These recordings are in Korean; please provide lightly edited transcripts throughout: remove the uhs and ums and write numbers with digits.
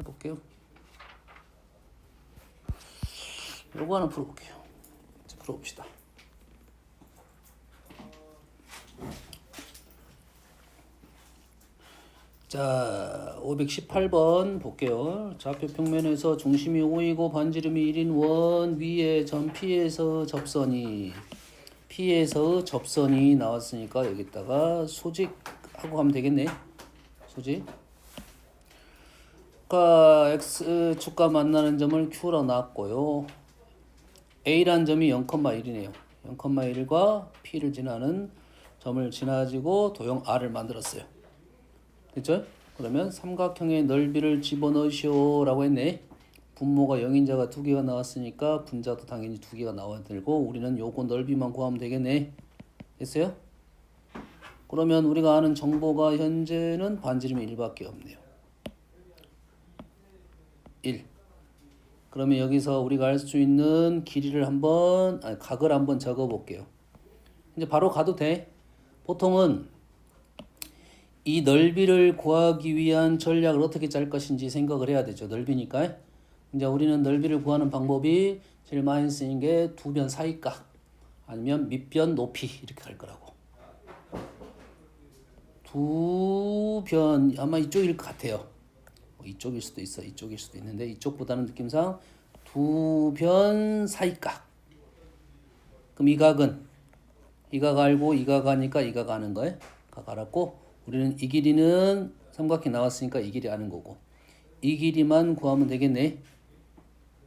해볼게요. 요거 하나 풀어볼게요. 이제 풀어봅시다. 자, 518번 볼게요. 좌표 평면에서 중심이 O이고 반지름이 1인 원 위에 점 P에서 접선이 나왔으니까 여기다가 소직하고 가면 되겠네. 소직. X축과 만나는 점을 Q로 놨고요. A라는 점이 0,1이네요. 0,1과 P를 지나는 점을 지나지고 도형 R을 만들었어요. 됐죠? 그러면 삼각형의 넓이를 집어넣으시오 라고 했네. 분모가 0인자가 2개가 나왔으니까 분자도 당연히 2개가 나와야 되고 우리는 요거 넓이만 구하면 되겠네. 됐어요? 그러면 우리가 아는 정보가 현재는 반지름이 1밖에 없네요. 1. 그러면 여기서 우리가 알 수 있는 길이를 각을 한번 적어 볼게요. 이제 바로 가도 돼. 보통은 이 넓이를 구하기 위한 전략을 어떻게 짤 것인지 생각을 해야 되죠. 넓이니까. 이제 우리는 넓이를 구하는 방법이 제일 많이 쓰이는 게 두 변 사이각 아니면 밑변 높이 이렇게 갈 거라고. 두 변 아마 이쪽일 것 같아요. 이쪽일 수도 있어. 이쪽일 수도 있는데 이쪽보다는 느낌상 두 변 사이각. 그럼 이 각은 이 각 알고 이 각 아니까 이 각 아는 거예요. 각 알았고 우리는 이 길이는 삼각형 나왔으니까 이 길이 아는 거고 이 길이만 구하면 되겠네.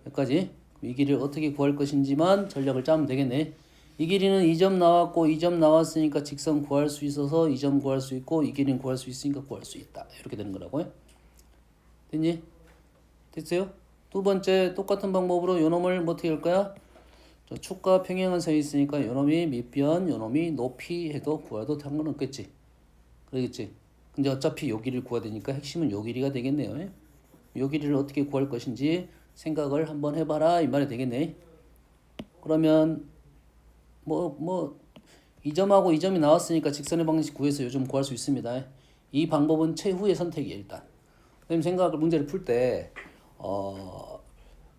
여기까지. 이 길이를 어떻게 구할 것인지만 전략을 짜면 되겠네. 이 길이는 이 점 나왔고 이 점 나왔으니까 직선 구할 수 있어서 이 점 구할 수 있고 이 길이는 구할 수 있으니까 구할 수 있다. 이렇게 되는 거라고요. 됐니? 됐어요? 두 번째 똑같은 방법으로 요놈을 어떻게 할 거야? 저 축과 평행한 서 있으니까 요놈이 밑변, 요놈이 높이 해도 구해도 상관없겠지. 그러겠지. 근데 어차피 요 길이를 구해야 되니까 핵심은 요 길이가 되겠네요. 요 길이를 어떻게 구할 것인지 생각을 한번 해봐라 이 말이 되겠네. 그러면 이 점하고 이 점이 나왔으니까 직선의 방식 구해서 요 점 구할 수 있습니다. 이 방법은 최후의 선택이에요. 일단 선생님 문제를 풀 때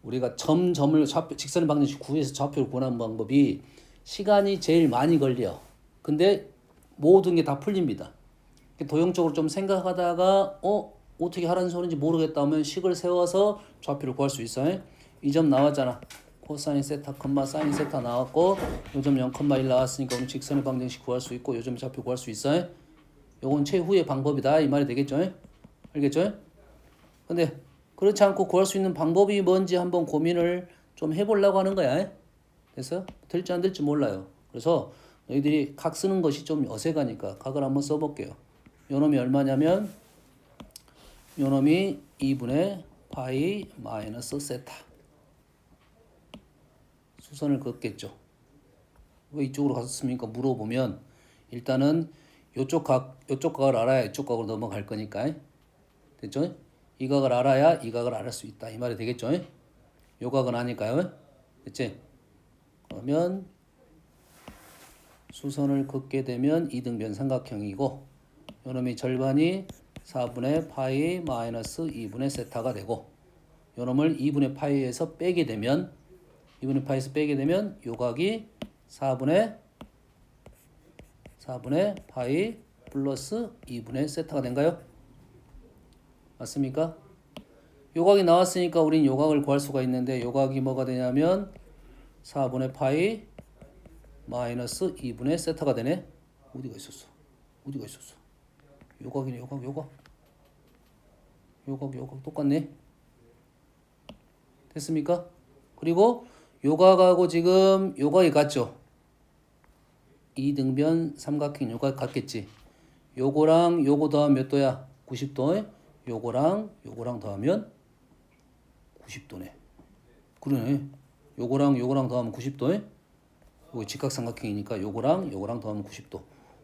우리가 점을 직선의 방정식 구해서 좌표를 구하는 방법이 시간이 제일 많이 걸려. 근데 모든 게 다 풀립니다. 도형적으로 좀 생각하다가 어떻게 하라는 소리인지 모르겠다 하면 식을 세워서 좌표를 구할 수 있어요. 이 점 나왔잖아. 코사인 세타, 사인 세타 나왔고 요점 0,1 나왔으니까 오늘 직선의 방정식 구할 수 있고 요점 좌표 구할 수 있어요. 요건 최후의 방법이다 이 말이 되겠죠? 알겠죠? 근데 그렇지 않고 구할 수 있는 방법이 뭔지 한번 고민을 좀 해보려고 하는 거야. 됐어? 될지 안 될지 몰라요. 그래서 너희들이 각 쓰는 것이 좀 어색하니까 각을 한번 써볼게요. 요놈이 얼마냐면 요놈이 2분의 파이 마이너스 세타. 수선을 긋겠죠. 왜 이쪽으로 갔습니까? 물어보면 일단은 요쪽 각을 알아야 이쪽 각으로 넘어갈 거니까. 됐죠? 이 각을 알아야 이 각을 알 수 있다. 이 말이 되겠죠? 요 각은 아니까요. 됐지? 그러면 수선을 긋게 되면 이등변 삼각형이고 요놈이 절반이 4분의 파이 마이너스 2분의 세타가 되고 요놈을 2분의 파이에서 빼게 되면 2분의 파이에서 빼게 되면 요 각이 4분의 파이 플러스 2분의 세타가 된가요? 맞습니까? 요각이 나왔으니까 우린 요각을 구할 수가 있는데 요각이 뭐가 되냐면 4분의 파이 마이너스 2분의 세타가 되네. 어디가 있었어? 요각이네. 요각 똑같네. 됐습니까? 그리고 요각하고 지금 요각이 같죠? 이등변 삼각형 요각 같겠지? 요거랑 요거 더하면 몇 도야? 90도. 요거랑 더하면 90도네. 그러네. 요거랑 더하면 90도. 요거 직각삼각형이니까 요거랑 더하면 90도.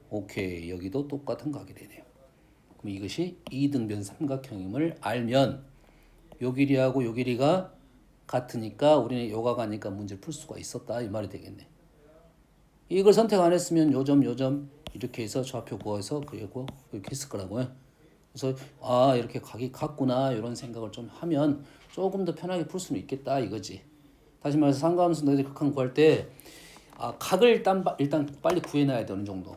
오케이. 여기도 똑같은 각이 되네요. 그럼 이것이 이등변 삼각형임을 알면 요 길이하고 요 길이가 같으니까 우리는 요각 아니까 문제를 풀 수가 있었다 이 말이 되겠네. 이걸 선택 안 했으면 요점 이렇게 해서 좌표 구해서 그리고 이렇게 했을 거라고요. 그래서 아 이렇게 각이 같구나 이런 생각을 좀 하면 조금 더 편하게 풀 수는 있겠다 이거지. 다시 말해서 상가함수 너희들 극한 구할 때 각을 일단 빨리 구해놔야 돼 어느 정도.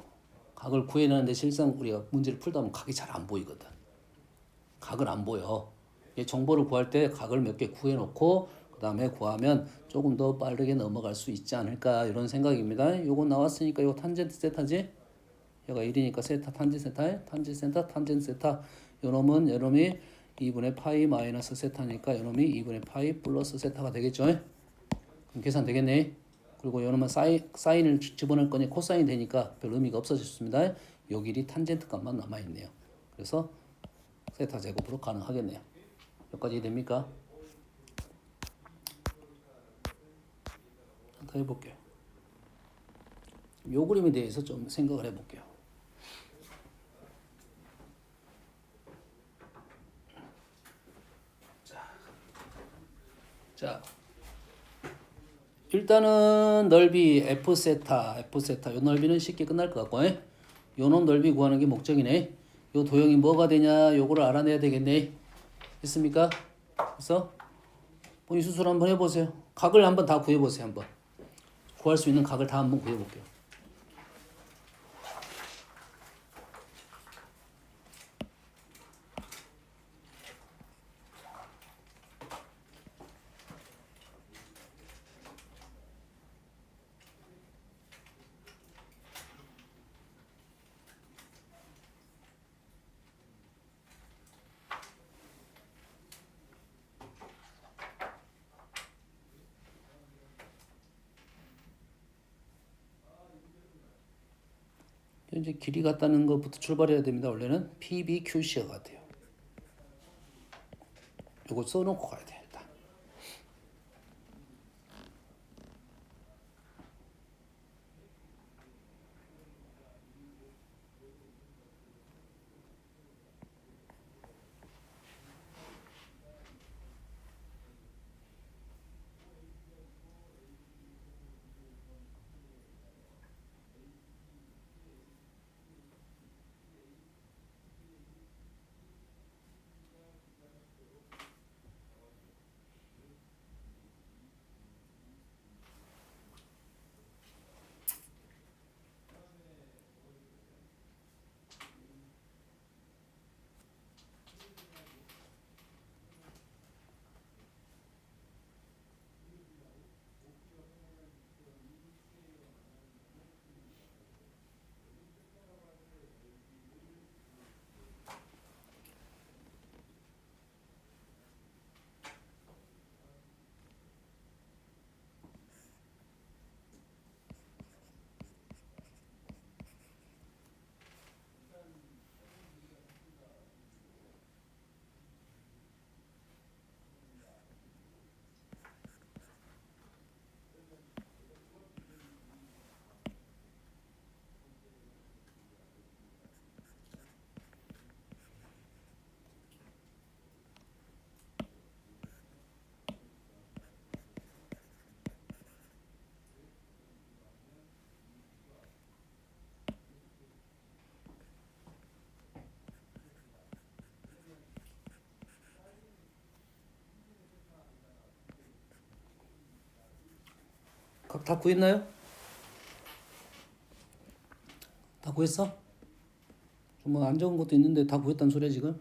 각을 구해놨는데 실상 우리가 문제를 풀다 보면 각이 잘 안 보이거든. 각을 안 보여. 정보를 구할 때 각을 몇 개 구해놓고 그 다음에 구하면 조금 더 빠르게 넘어갈 수 있지 않을까 이런 생각입니다. 요거 나왔으니까 이거 탄젠트 세타지? 얘가 1이니까 세타 탄젠 세타 탄젠 세타 탄젠 세타 요놈은 요놈이 2분의 파이 마이너스 세타니까 요놈이 2분의 파이 플러스 세타가 되겠죠? 그럼 계산 되겠네. 그리고 요놈은 사인을 집어넣을 거니 코사인 되니까 별 의미가 없어졌습니다. 요 길이 탄젠트 값만 남아있네요. 그래서 세타 제곱으로 가능하겠네요. 여기까지 됩니까? 더 해볼게요. 요 그림에 대해서 좀 생각을 해볼게요. 자, 일단은 넓이 F 세타, 요 넓이는 쉽게 끝날 것 같고, 요놈 넓이 구하는 게 목적이네. 요 도형이 뭐가 되냐, 요거를 알아내야 되겠네. 됐습니까? 그래서 본인 수술 한번 해보세요. 각을 한번 다 구해보세요. 한번 구할 수 있는 각을 다 한번 구해볼게요. 이제 길이 같다는 것부터 출발해야 됩니다. 원래는 PBQC가 같아요. 요거 써놓고 가야 돼요. 일단. 각 다 구했나요? 다 구했어? 좀 뭐 안 적은 것도 있는데 다 구했다는 소리야 지금?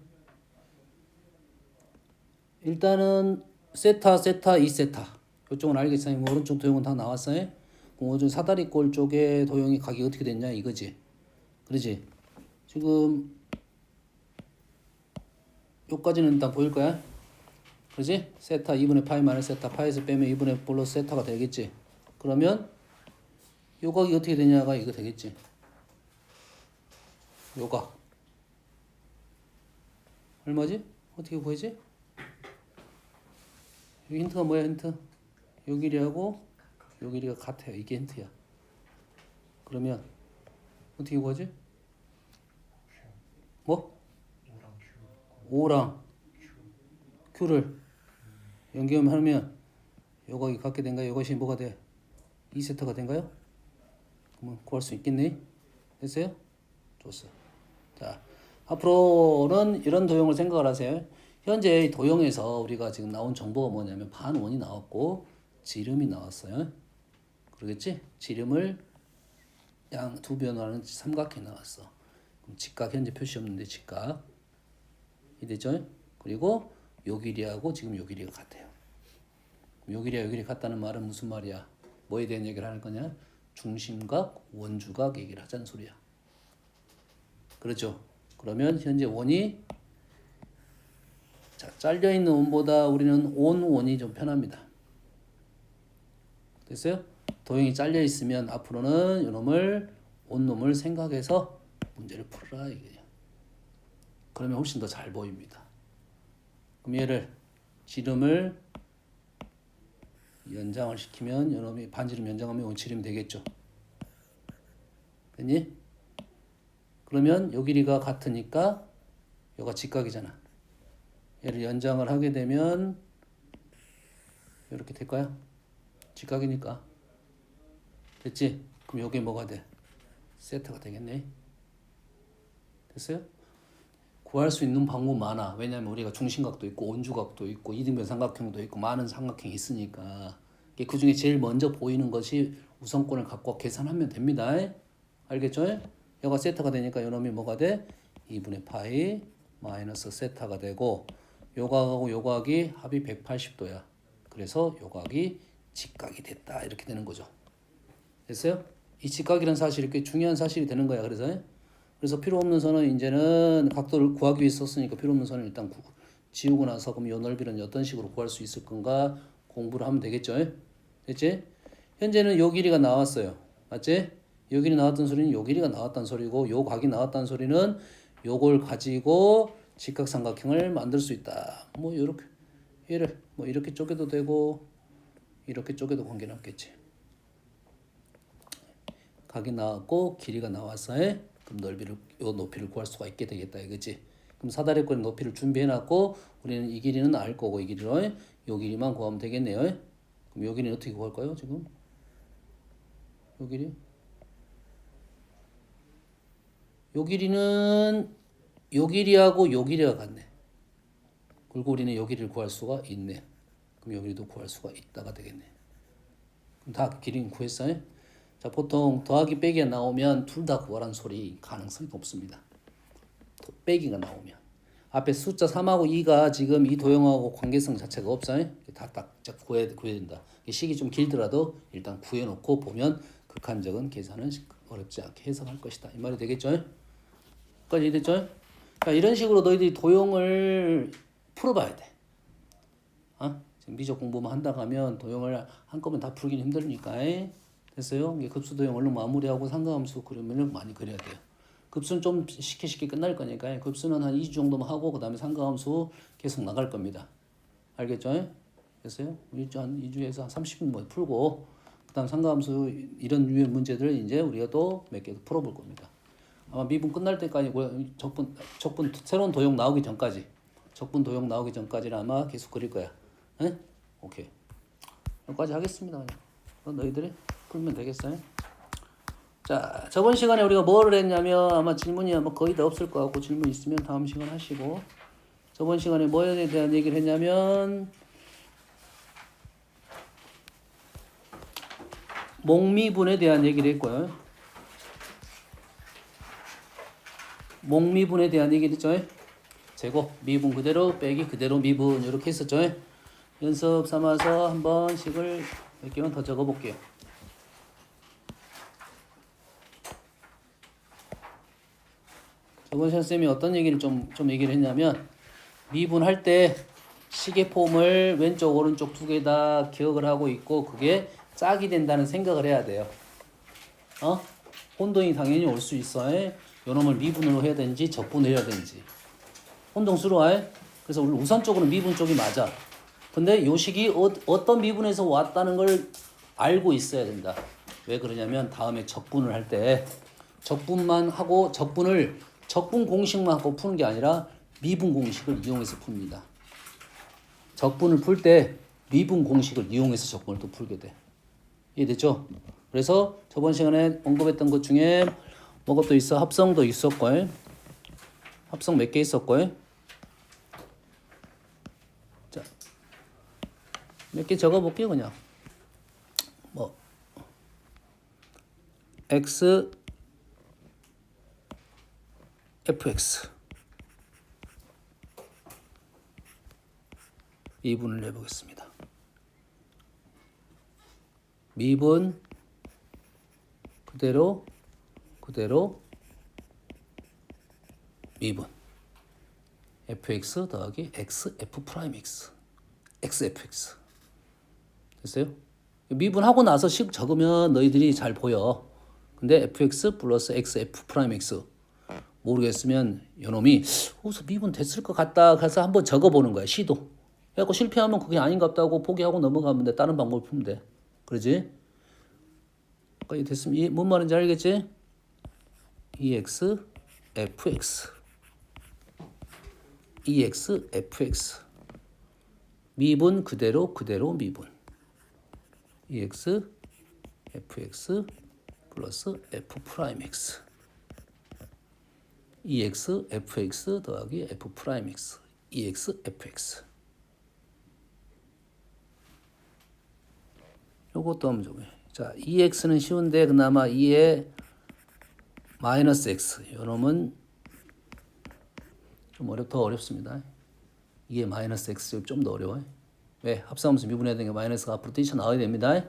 일단은 세타, 2세타 이쪽은 알겠어요. 오른쪽 도형은 다 나왔어요. 그럼 오른쪽 사다리꼴 쪽에 도형이 각이 어떻게 됐냐 이거지. 그러지? 지금 요까지는 일단 보일 거야. 그러지? 세타 2분의 파이 마이너스 세타 파이에서 빼면 2분의 플러스 세타가 되겠지. 그러면 요 각이 어떻게 되냐가 이거 되겠지. 요 각 얼마지? 어떻게 구해지? 이 힌트가 뭐야 힌트? 요 길이하고 요 길이가 같아요. 이게 힌트야. 그러면 어떻게 구하지? 뭐? 5랑 Q를 연결하면 요각이 같게 된가요? 이것이 뭐가 돼? 2세트가 된가요? 그러면 구할 수 있겠네. 됐어요? 좋았어. 자, 앞으로는 이런 도형을 생각을 하세요. 현재 도형에서 우리가 지금 나온 정보가 뭐냐면 반원이 나왔고 지름이 나왔어요. 그러겠지? 지름을 양 두 변화는 삼각형이 나왔어. 그럼 직각 현재 표시 없는데 직각 이 되죠? 그리고 요 길이하고 지금 요 길이가 같아요. 요 길이와 요 길이 같다는 말은 무슨 말이야? 뭐에 대한 얘기를 하는 거냐? 중심각, 원주각 얘기를 하자는 소리야. 그렇죠? 그러면 현재 원이 자, 잘려있는 원보다 우리는 온 원이 좀 편합니다. 됐어요? 도형이 잘려있으면 앞으로는 이놈을 온 놈을 생각해서 문제를 풀어라 이게요. 그러면 훨씬 더 잘 보입니다. 그럼 얘를 지름을 연장을 시키면 이놈이 반지름 연장하면 지름이 되겠죠. 됐니? 그러면 요 길이가 같으니까 요가 직각이잖아. 얘를 연장을 하게 되면 이렇게 될까요? 직각이니까. 됐지? 그럼 요게 뭐가 돼? 세타가 되겠네. 됐어요? 구할 수 있는 방법 많아. 왜냐면 우리가 중심각도 있고 온주각도 있고 이등변 삼각형도 있고 많은 삼각형이 있으니까 그 중에 제일 먼저 보이는 것이 우선권을 갖고 계산하면 됩니다. 알겠죠? 여가 세타가 되니까 이놈이 뭐가 돼? 2분의 파이 마이너스 세타가 되고 요각하고 요각이 합이 180도야. 그래서 요각이 직각이 됐다. 이렇게 되는 거죠. 됐어요? 이 직각이라는 사실이 꽤 중요한 사실이 되는 거야. 그래서 필요 없는 선은 이제는 각도를 구하기 위해 썼으니까 필요 없는 선을 일단 지우고 나서 그럼 요 넓이는 어떤 식으로 구할 수 있을 건가 공부를 하면 되겠죠. 됐지? 현재는 요 길이가 나왔어요. 맞지? 요 길이 나왔던 소리는 요 길이가 나왔다는 소리고 요 각이 나왔다는 소리는 요걸 가지고 직각삼각형을 만들 수 있다. 뭐 요렇게 얘를 뭐 이렇게 쪼개도 되고 이렇게 쪼개도 관계는 없겠지. 각이 나왔고 길이가 나왔어요. 그럼 요 높이를 구할 수가 있게 되겠다 이거지. 그럼 사다리꼴의 높이를 준비해놨고 우리는 이 길이는 알 거고 이 길이로 요 길이만 구하면 되겠네요. 그럼 요 길이는 어떻게 구할까요 지금? 요 길이? 요 길이는 요 길이하고 요 길이가 같네. 그리고 우리는 요 길이를 구할 수가 있네. 그럼 요 길이도 구할 수가 있다가 되겠네. 그럼 다 길이는 구했어요? 자, 보통 더하기 빼기가 나오면 둘 다 구하라는 소리 가능성이 없습니다. 빼기가 나오면 앞에 숫자 3하고 2가 지금 이 도형하고 관계성 자체가 없어요. 다 딱 구해야 된다. 식이 좀 길더라도 일단 구해놓고 보면 극한적인 계산은 어렵지 않게 해석할 것이다. 이 말이 되겠죠? 여기까지 이해됐죠? 자, 이런 식으로 너희들이 도형을 풀어봐야 돼. 지금 미적 공부만 한다고 하면 도형을 한꺼번에 다 풀기는 힘드니까. 됐어요? 급수 도형 얼른 마무리하고 상가함수 그림을 많이 그려야 돼요. 급수는 좀 쉽게 끝날 거니까 급수는 한 2주 정도만 하고 그 다음에 상가함수 계속 나갈 겁니다. 알겠죠? 됐어요? 2주 한 2주에서 한 30분 뭐 풀고 그 다음 상가함수 이런 유의 문제들을 이제 우리가 또 몇 개 풀어볼 겁니다. 아마 미분 끝날 때까지 적분 새로운 도형 나오기 전까지 적분 도형 나오기 전까지는 아마 계속 그릴 거야. 네? 오케이. 여기까지 하겠습니다. 그럼 너희들이 풀면 되겠어요? 자, 저번 시간에 우리가 뭐를 했냐면 아마 질문이 아마 거의 다 없을 것 같고 질문 있으면 다음 시간 하시고 저번 시간에 뭐에 대한 얘기를 했냐면 목미분에 대한 얘기를 했고요. 목미분에 대한 얘기를 했죠. 제곱 미분 그대로 빼기 그대로 미분 이렇게 했었죠. 연습 삼아서 한 번씩을 몇 개만 더 적어 볼게요. 저번 시간 쌤이 어떤 얘기를 좀 얘기를 했냐면 미분할 때 시계 폼을 왼쪽 오른쪽 두 개 다 기억을 하고 있고 그게 짝이 된다는 생각을 해야 돼요. 혼동이 당연히 올 수 있어. 요놈을 미분으로 해야 되는지 적분을 해야 되는지 혼동스러워. 그래서 우리 우선적으로 미분 쪽이 맞아. 근데 요 식이 어떤 미분에서 왔다는 걸 알고 있어야 된다. 왜 그러냐면 다음에 적분을 할 때 적분만 하고 적분 공식만 하고 푸는 게 아니라 미분 공식을 이용해서 풉니다. 적분을 풀 때 미분 공식을 이용해서 적분을 또 풀게 돼. 이해됐죠? 그래서 저번 시간에 언급했던 것 중에 뭐가 또 있어? 합성도 있었고 합성 몇 개 있었고, 자, 몇 개 적어볼게요, 그냥. 뭐, x, fx. 미분을 내보겠습니다. 미분, 그대로, 미분. fx 더하기 x, f 프라임 x. xfx. 됐어요? 미분하고 나서 식 적으면 너희들이 잘 보여. 근데 fx 플러스 x, f 프라임 x. 모르겠으면 요놈이 미분 됐을 것 같다. 그래서 한번 적어보는 거야. 시도. 그래갖고 실패하면 그게 아닌갑다고 포기하고 넘어가면 돼. 다른 방법을 풀면 돼. 그러지? 거의 됐으면 뭔 말인지 알겠지? EX, FX. EX, FX. 미분 그대로 미분. EX, FX 플러스 F 프라임 X. EX, FX 더하기 F 프라임 X. EX, FX. 요것도 한번 적어요. 자, EX는 쉬운데 그나마 2에 마이너스 X. 요놈은 좀 더 어렵습니다. 2에 마이너스 X 좀 더 어려워요. 왜? 합성함수 미분해야 되는 게 마이너스가 앞으로 뛰쳐나와야 됩니다.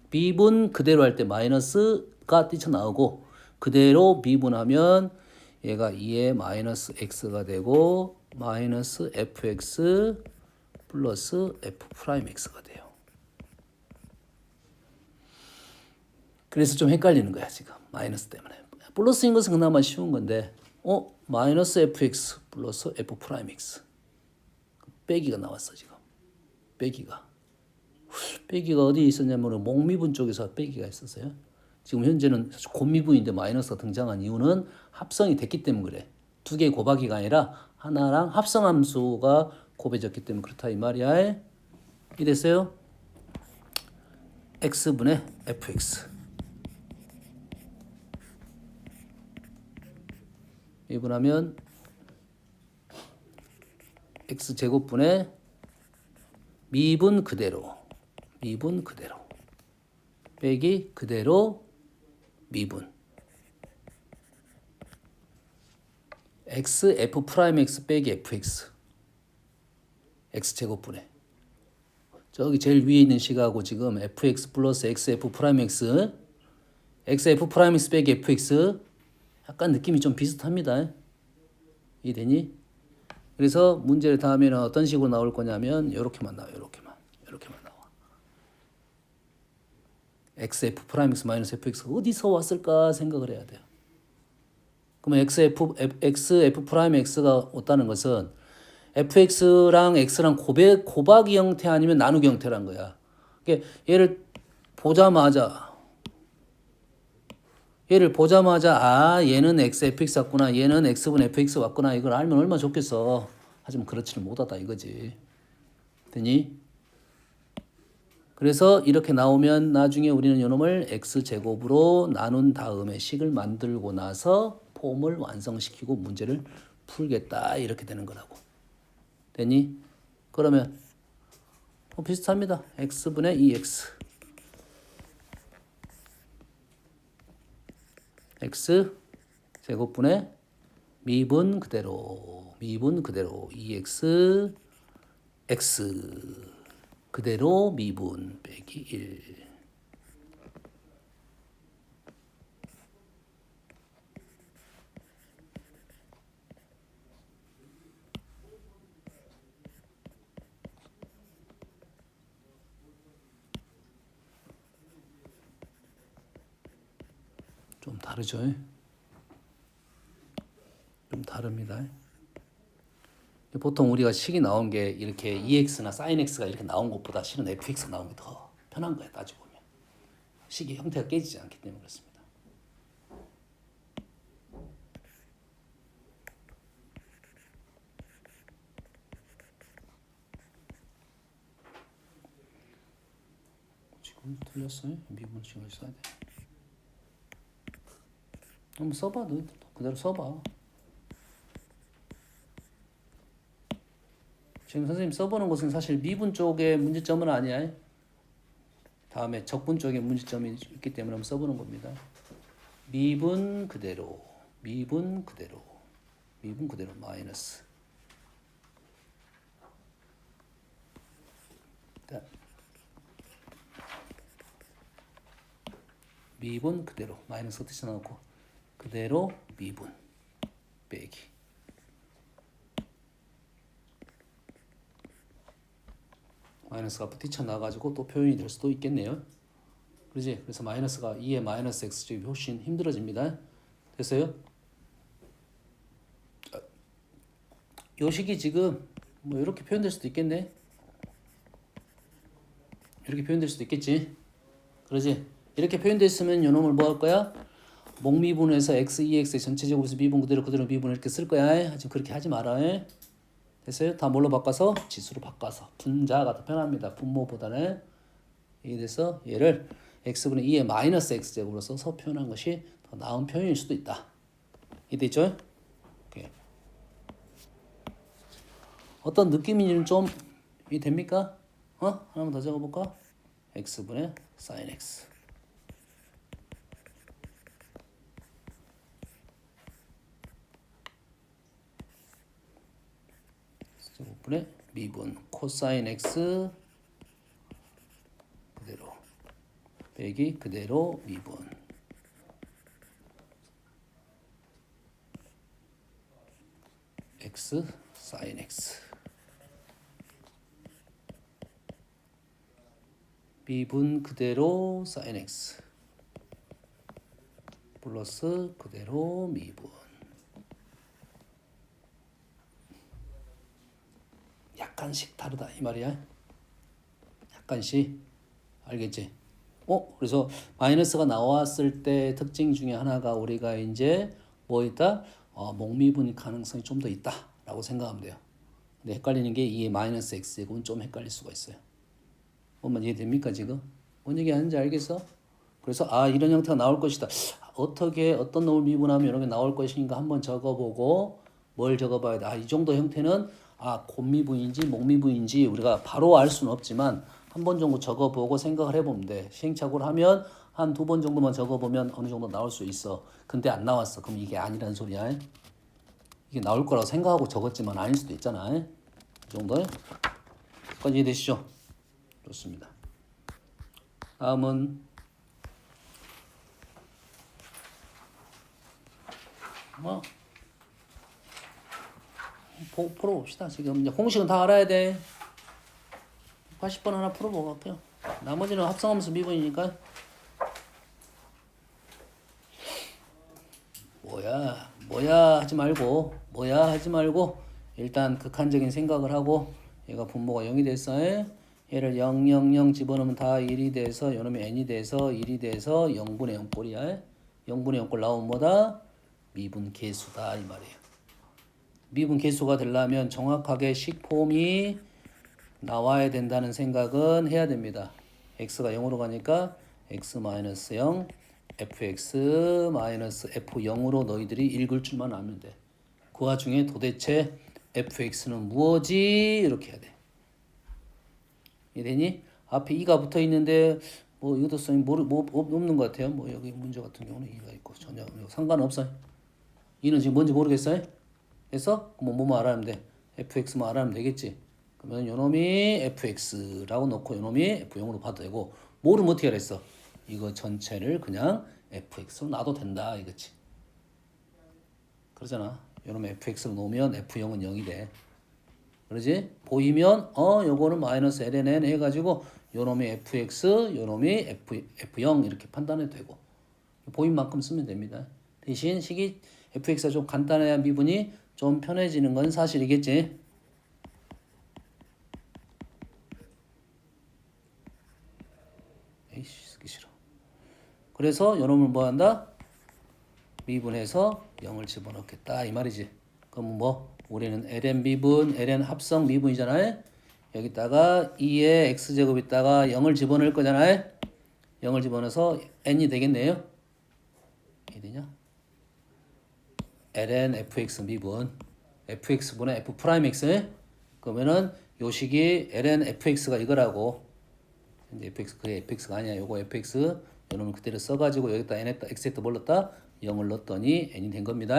미분 그대로 할 때 마이너스가 뛰쳐나오고 그대로 미분하면 얘가 2에 마이너스 X가 되고 마이너스 FX 플러스 F 프라임 X가 돼요. 그래서 좀 헷갈리는 거야 지금 마이너스 때문에. 플러스인 것은 그나마 쉬운 건데 마이너스 fx 플러스 f 프라임 x 빼기가 나왔어 지금. 빼기가 어디에 있었냐면 목미분 쪽에서 빼기가 있었어요. 지금 현재는 곱미분인데 마이너스가 등장한 이유는 합성이 됐기 때문에 그래. 두 개의 곱하기가 아니라 하나랑 합성함수가 곱해졌기 때문에 그렇다 이 말이야. 이 됐어요? x분의 fx 미분하면 x제곱분의 미분 그대로 빼기 그대로 미분 x f 프라임 x 빼기 fx x제곱분의 저기 제일 위에 있는 식하고 지금 fx 플러스 x f 프라임 x x f 프라임 x 빼기 fx 약간 느낌이 좀 비슷합니다. 이해되니? 그래서 문제를 다 하면 어떤 식으로 나올 거냐면 이렇게만 나와요. 이렇게만 나와. xf 프라임 x 마이너스 fx가 어디서 왔을까 생각을 해야 돼요. 그러면 xf 프라임 x가 왔다는 것은 fx랑 x랑 곱하기 형태 아니면 나누기 형태란 거야. 그러니까 얘를 보자마자 얘는 xfx 왔구나, 얘는 x분 fx 왔구나 이걸 알면 얼마나 좋겠어. 하지만 그렇지는 못하다 이거지. 되니? 그래서 이렇게 나오면 나중에 우리는 이놈을 x제곱으로 나눈 다음에 식을 만들고 나서 폼을 완성시키고 문제를 풀겠다 이렇게 되는 거라고. 되니? 그러면 비슷합니다. x분의 2x x 제곱분의 미분 그대로 2x x 그대로 미분 빼기 1 좀 다르죠? 좀 다릅니다. 보통 우리가 식이 나온 게 이렇게 EX나 sin X가 이렇게 나온 것보다 실은 FX가 나온 게 더 편한 거야 따지고 보면. 식의 형태가 깨지지 않기 때문에 그렇습니다. 지금 틀렸어요? 미분식을 써야 돼. 한번 써봐. 너 그대로 써봐. 지금 선생님 써보는 것은 사실 미분 쪽의 문제점은 아니야. 다음에 적분 쪽에 문제점이 있기 때문에 한번 써보는 겁니다. 미분 그대로, 미분 그대로, 미분 그대로 마이너스. 미분 그대로 마이너스 뜻이 나오고 그대로 미분 빼기. 마이너스가 뛰쳐나가지고 또 표현이 될 수도 있겠네요. 그러지? 그래서 마이너스가 2의 마이너스 x제곱이 훨씬 힘들어집니다. 됐어요? 요 식이 지금 뭐 이렇게 표현될 수도 있겠네. 이렇게 표현될 수도 있겠지. 그러지? 이렇게 표현됐으면 요 놈을 뭐 할 거야? 목미분에서 x, 2x의 전체제곱에서 미분 그대로 미분 이렇게 쓸 거야. 지금 그렇게 하지 마라. 됐어요? 다 뭘로 바꿔서? 지수로 바꿔서. 분자가 더 편합니다. 분모보다는. 이게 돼서 얘를 x분의 2의 마이너스 x제곱으로 써서 표현한 것이 더 나은 표현일 수도 있다. 이해됐죠? 오케이. 어떤 느낌인지는 좀 이해됩니까? 하나만 더 적어볼까? x분의 sin x 제곱분의 미분 코사인 x 그대로 빼기 그대로 미분 x sin x 미분 그대로 sin x 플러스 그대로 미분. 약간씩 다르다 이 말이야. 약간씩. 알겠지? 그래서 마이너스가 나왔을 때 특징 중에 하나가 우리가 이제 뭐 있다? 목미분 가능성이 좀 더 있다라고 생각하면 돼요. 근데 헷갈리는 게 이 마이너스 x제곱은 좀 헷갈릴 수가 있어요. 뭔 이해됩니까 지금? 뭔 얘기 하는지 알겠어? 그래서 이런 형태가 나올 것이다. 어떻게 어떤 놈을 미분하면 이런 게 나올 것인가 한번 적어보고 뭘 적어봐야 돼. 이 정도 형태는 곱미분인지 목미분인지 우리가 바로 알 수는 없지만 한 번 정도 적어보고 생각을 해보면 돼. 시행착오를 하면 한 2번 정도만 적어보면 어느 정도 나올 수 있어. 근데 안 나왔어. 그럼 이게 아니란 소리야. 이게 나올 거라고 생각하고 적었지만 아닐 수도 있잖아. 이 정도? 여기까지 이해되시죠? 좋습니다. 다음은 풀어봅시다. 지금 이제 공식은 다 알아야 돼. 80번 하나 풀어보고 갈게요. 나머지는 합성하면서 미분이니까. 뭐야 하지 말고 일단 극한적인 생각을 하고 얘가 분모가 0이 됐어. 얘를 0, 0, 0 집어넣으면 다 1이 돼서 요놈이 n이 돼서 1이 돼서 0분의 0꼴이야. 0분의 0꼴 나오면 뭐다? 미분 계수다 이 말이에요. 미분 계수가 되려면 정확하게 식폼이 나와야 된다는 생각은 해야 됩니다. x가 0으로 가니까 x-0 fx-f0으로 너희들이 읽을 줄만 알면 돼. 그 와중에 도대체 fx는 무엇이? 이렇게 해야 돼. 이해되니? 앞에 2가 붙어 있는데 뭐 의도성이 없는 것 같아요. 뭐 여기 문제 같은 경우는 2가 있고 전혀 상관없어요. 2는 지금 뭔지 모르겠어요? 그래서 뭐만 알아면 돼. fx만 알아면 되겠지. 그러면 요놈이 fx라고 놓고 요놈이 f0으로 봐도 되고 모르면 어떻게 하랬어? 이거 전체를 그냥 fx로 놔도 된다 이거지. 그러잖아. 요놈 fx로 놓으면 f0은 0이 돼. 그러지? 보이면 요거는 마이너스 ln 해가지고 요놈이 fx 요놈이 f0 이렇게 판단해도 되고 보인 만큼 쓰면 됩니다. 대신 식이 fx가 좀 간단해야 미분이 좀 편해지는 건 사실이겠지. 에이씨 쓰기 싫어. 그래서 요놈을 뭐 한다? 미분해서 0을 집어넣겠다 이 말이지. 그럼 뭐 우리는 ln 미분, ln 합성 미분이잖아요. 여기다가 2의 x제곱 있다가 0을 집어넣을 거잖아요. 0을 집어넣어서 n이 되겠네요. 이게 되냐? ln fx 미분 fx분의 f 프라임 x 그러면은 요 식이 ln fx가 이거라고. 근데 fx 그게 fx가 아니야. 요거 fx 요놈을 그대로 써가지고 여기다 n에다 x에다 뭘 넣었다? 0을 넣었더니 n이 된 겁니다.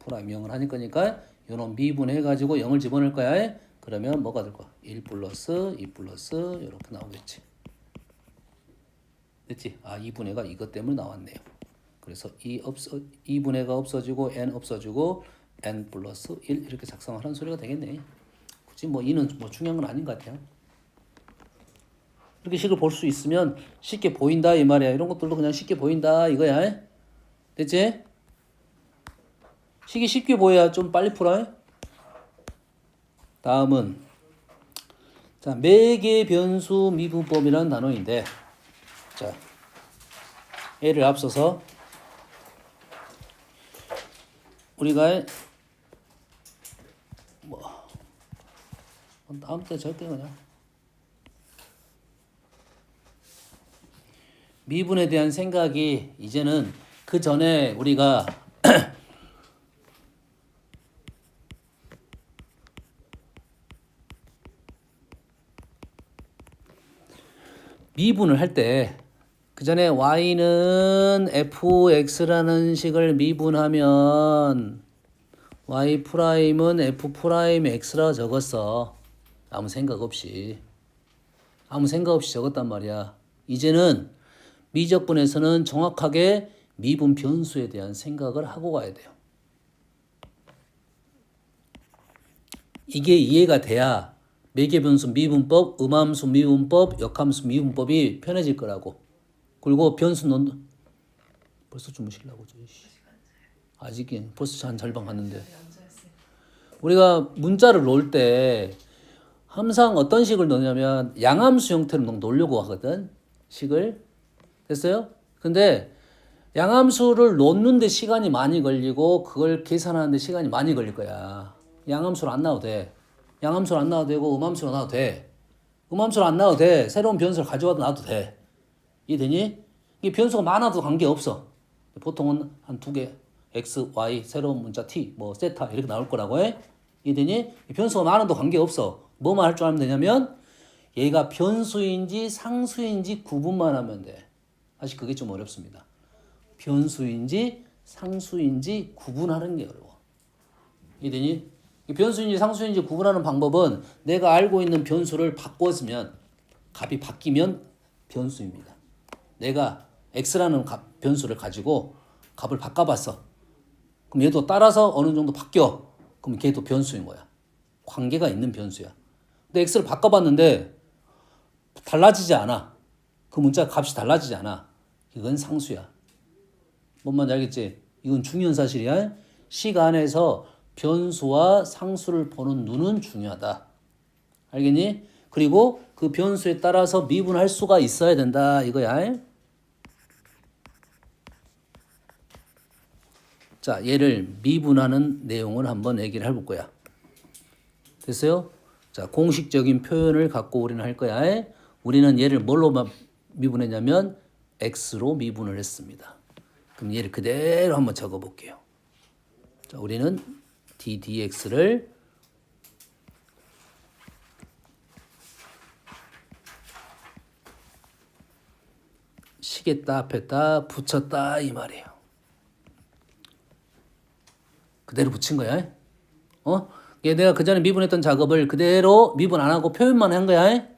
프라임 0을 하니 거니까 요놈 미분해가지고 0을 집어넣을 거야. 그러면 뭐가 될 거야? 1 플러스 2 플러스 이렇게 나오겠지. 됐지? 아 2분해가 이것 때문에 나왔네요. 그래서 2분해가 없어지고 n 없어지고 n 플러스 1 이렇게 작성하는 소리가 되겠네. 굳이 뭐 2는 뭐 중요한 건 아닌 것 같아요. 이렇게 식을 볼 수 있으면 쉽게 보인다 이 말이야. 이런 것들도 그냥 쉽게 보인다 이거야. 됐지? 식이 쉽게 보여야 좀 빨리 풀어. 다음은 자 매개 변수 미분법이라는 단어인데 자 얘를 앞서서 우리가 뭐 다음 때 절대 그냥 미분에 대한 생각이 이제는 그 전에 우리가 미분을 할 때 그 전에 y는 fx라는 식을 미분하면 y 프라임은 f 프라임 x라 적었어. 아무 생각 없이 적었단 말이야. 이제는 미적분에서는 정확하게 미분 변수에 대한 생각을 하고 가야 돼요. 이게 이해가 돼야 매개변수 미분법, 음함수 미분법, 역함수 미분법이 편해질 거라고. 그리고 변수 논 벌써 주무시려고 아직은 벌써 한 절반 갔는데. 우리가 문자를 놓을 때 항상 어떤 식을 넣냐면 양함수 형태로 놓으려고 하거든. 식을. 됐어요? 근데 양함수를 놓는데 시간이 많이 걸리고 그걸 계산하는데 시간이 많이 걸릴 거야. 양함수를 안 넣어도 돼. 양함수를 안 넣어도 되고 음함수를 넣어도 돼. 음함수를 안 넣어도 돼. 새로운 변수를 가져와도 놔도 돼. 이해되니? 이게 변수가 많아도 관계없어. 보통은 한 두 개 x, y, 새로운 문자 t, 뭐 세타 이렇게 나올 거라고 해. 이해되니? 변수가 많아도 관계없어. 뭐만 할 줄 알면 되냐면 얘가 변수인지 상수인지 구분만 하면 돼. 사실 그게 좀 어렵습니다. 변수인지 상수인지 구분하는 게 어려워. 이해되니? 변수인지 상수인지 구분하는 방법은 내가 알고 있는 변수를 바꿔주면 값이 바뀌면 변수입니다. 내가 x라는 변수를 가지고 값을 바꿔봤어. 그럼 얘도 따라서 어느 정도 바뀌어. 그럼 걔도 변수인 거야. 관계가 있는 변수야. 근데 x를 바꿔봤는데 달라지지 않아. 그 문자 값이 달라지지 않아. 이건 상수야. 뭔 말인지 알겠지? 이건 중요한 사실이야. 식 안에서 변수와 상수를 보는 눈은 중요하다. 알겠니? 그리고 그 변수에 따라서 미분할 수가 있어야 된다. 이거야. 자, 얘를 미분하는 내용을 한번 얘기를 해볼 거야. 됐어요? 자, 공식적인 표현을 갖고 우리는 할 거야. 우리는 얘를 뭘로 미분했냐면 x로 미분을 했습니다. 그럼 얘를 그대로 한번 적어 볼게요. 자, 우리는 ddx를 식에다 앞에다 붙였다 이 말이에요. 그대로 붙인 거야. 내가 그 전에 미분했던 작업을 그대로 미분 안 하고 표현만 한 거야.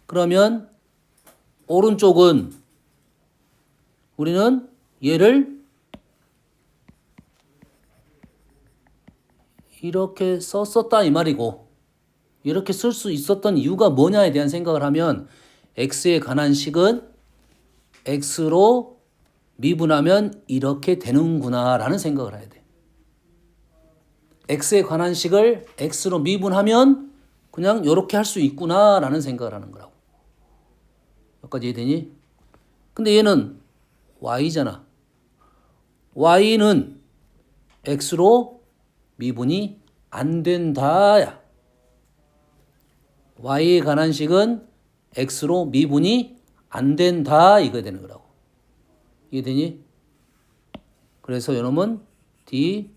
그러면 오른쪽은 우리는 얘를 이렇게 썼었다 이 말이고, 이렇게 쓸 수 있었던 이유가 뭐냐에 대한 생각을 하면 x에 관한 식은 x로 미분하면 이렇게 되는구나 라는 생각을 해야 돼. x에 관한 식을 x로 미분하면 그냥 이렇게 할 수 있구나 라는 생각을 하는 거라고. 여기까지 이해되니? 근데 얘는 y잖아. y는 x로 미분이 안 된다야. y에 관한 식은 x로 미분이 안 된다 이거 되는 거라고. 이해되니? 그래서 이놈은 dy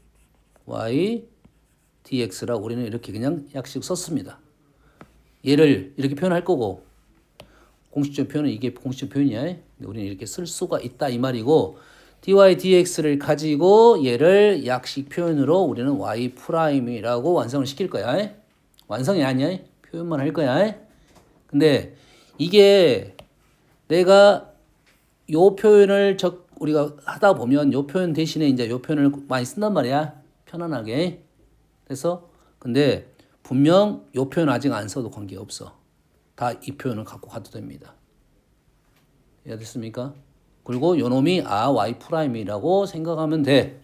dx라고 우리는 이렇게 그냥 약식 썼습니다. 얘를 이렇게 표현할 거고 공식적 표현은 이게 공식적 표현이야. 근데 우리는 이렇게 쓸 수가 있다 이 말이고 dy dx를 가지고 얘를 약식 표현으로 우리는 y 프라임이라고 완성을 시킬 거야. 완성이 아니야. 표현만 할 거야. 근데 이게 내가 요 표현을 우리가 하다 보면 요 표현 대신에 이제 요 표현을 많이 쓴단 말이야. 편안하게. 그래서 근데 분명 요 표현 아직 안 써도 관계없어. 다 이 표현을 갖고 가도 됩니다. 이해됐습니까? 그리고 요 놈이 y 프라임이라고 생각하면 돼.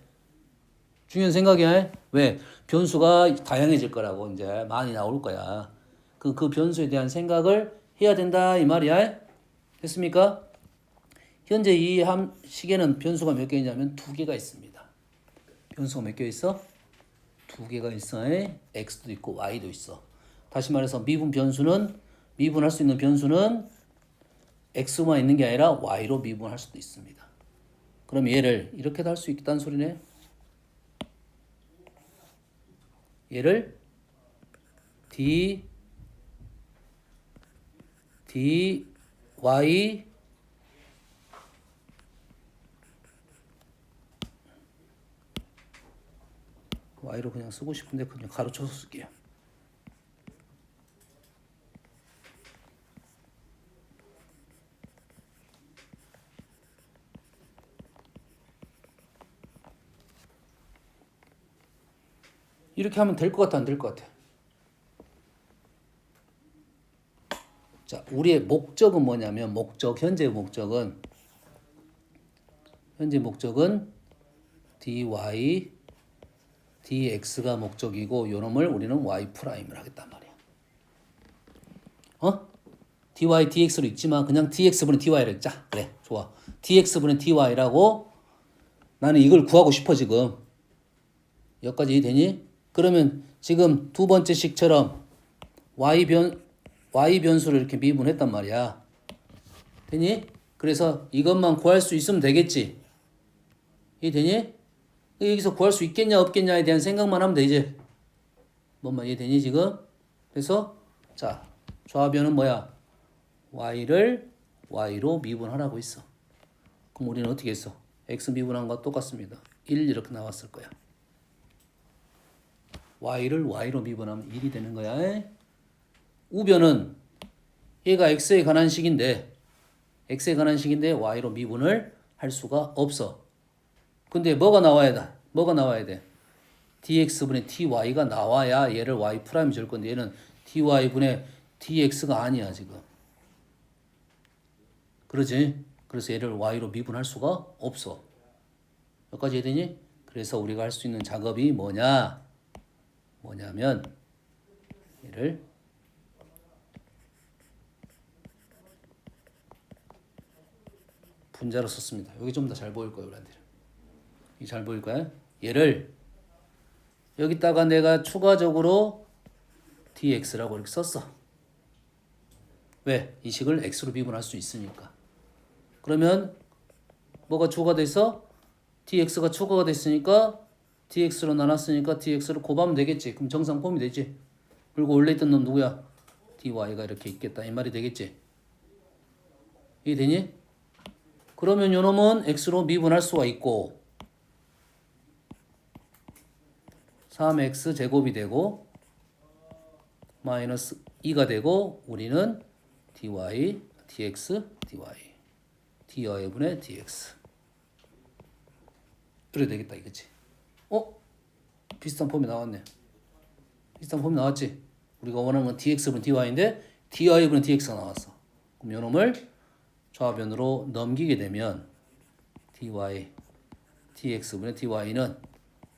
중요한 생각이야. 왜? 변수가 다양해질 거라고 이제 많이 나올 거야. 그 변수에 대한 생각을 해야 된다 이 말이야. 됐습니까? 현재 이 식에는 변수가 몇 개 있냐면 2개가 있습니다. 변수가 몇 개 있어? 2개가 있어. x도 있고 y도 있어. 다시 말해서 미분할 수 있는 변수는 x만 있는 게 아니라 y로 미분할 수도 있습니다. 그럼 얘를 이렇게도 할 수 있다는 소리네. 얘를 dy y로 그냥 쓰고 싶은데 그냥 가로쳐서 쓸게요. 이렇게 하면 될 것 같아, 안 될 것 같아? 자, 우리의 목적은 뭐냐면 현재 목적은 dy dx가 목적이고 요놈을 우리는 y 프라임을 하겠단 말이야. dy dx로 읽지만 그냥 dx분의 dy를 읽자. 그래, 좋아. dx분의 dy라고 나는 이걸 구하고 싶어 지금. 여기까지 되니? 그러면 지금 두 번째 식처럼 y 변수를 이렇게 미분했단 말이야. 되니? 그래서 이것만 구할 수 있으면 되겠지. 이해 되니? 여기서 구할 수 있겠냐 없겠냐에 대한 생각만 하면 되지. 뭔말 이해되니 지금? 그래서 자 좌변은 뭐야? y를 y로 미분하라고 있어. 그럼 우리는 어떻게 했어? x 미분한 것과 똑같습니다. 1 이렇게 나왔을 거야. y를 y로 미분하면 1이 되는 거야. 우변은 얘가 x에 관한 식인데 y로 미분을 할 수가 없어. 근데 뭐가 나와야 돼? dx분의 dy가 나와야 얘를 y 프라임이 줄 건데 얘는 dy분의 dx가 아니야 지금. 그러지? 그래서 얘를 y로 미분할 수가 없어. 여기까지 이해되니? 그래서 우리가 할 수 있는 작업이 뭐냐면 얘를 분자로 썼습니다. 여기 좀 더 잘 보일 거예요, 우리한테. 이 잘 보일 거야? 얘를 여기다가 내가 추가적으로 dx라고 이렇게 썼어. 왜? 이 식을 x로 미분할 수 있으니까. 그러면 뭐가 추가돼 있어? dx가 추가가 됐으니까 dx로 나눴으니까 dx를 곱하면 되겠지. 그럼 정상폼이 되지. 그리고 원래 있던 놈 누구야? dy가 이렇게 있겠다. 이 말이 되겠지. 이해되니? 그러면 요 놈은 x로 미분할 수가 있고 3x 제곱이 되고 마이너스 2가 되고 우리는 dy, dx, dy분의 dx 이래 되겠다 이거지. 비슷한 폼이 나왔네. 비슷한 폼이 나왔지. 우리가 원하는 건 dx분의 dy인데 dy분의 dx가 나왔어. 그럼 요 놈을 좌변으로 넘기게 되면 dy, dx분의 dy는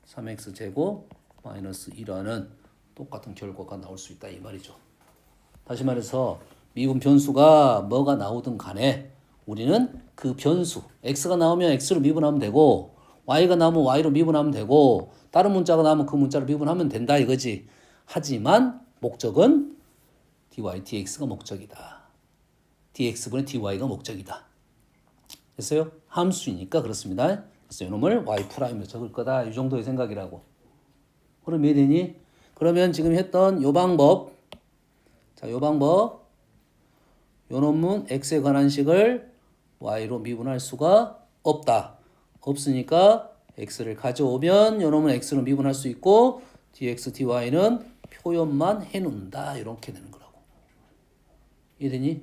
3x 제곱 마이너스 1하는 똑같은 결과가 나올 수 있다 이 말이죠. 다시 말해서 미분 변수가 뭐가 나오든 간에 우리는 그 변수 x가 나오면 x로 미분하면 되고 y가 나오면 y로 미분하면 되고 다른 문자가 나오면 그 문자로 미분하면 된다 이거지. 하지만 목적은 dy, dx가 목적이다. dx분의 dy가 목적이다. 됐어요? 함수이니까 그렇습니다. 그래서 이놈을 y 프라임으로 적을 거다. 이 정도의 생각이라고. 그럼 왜 되니? 그러면 지금 했던 요 방법, 자, 요 방법, 요 논문 x에 관한 식을 y로 미분할 수가 없다. 없으니까 x를 가져오면 요 놈은 x로 미분할 수 있고 dx, dy는 표현만 해놓는다. 이렇게 되는 거라고. 이해되니?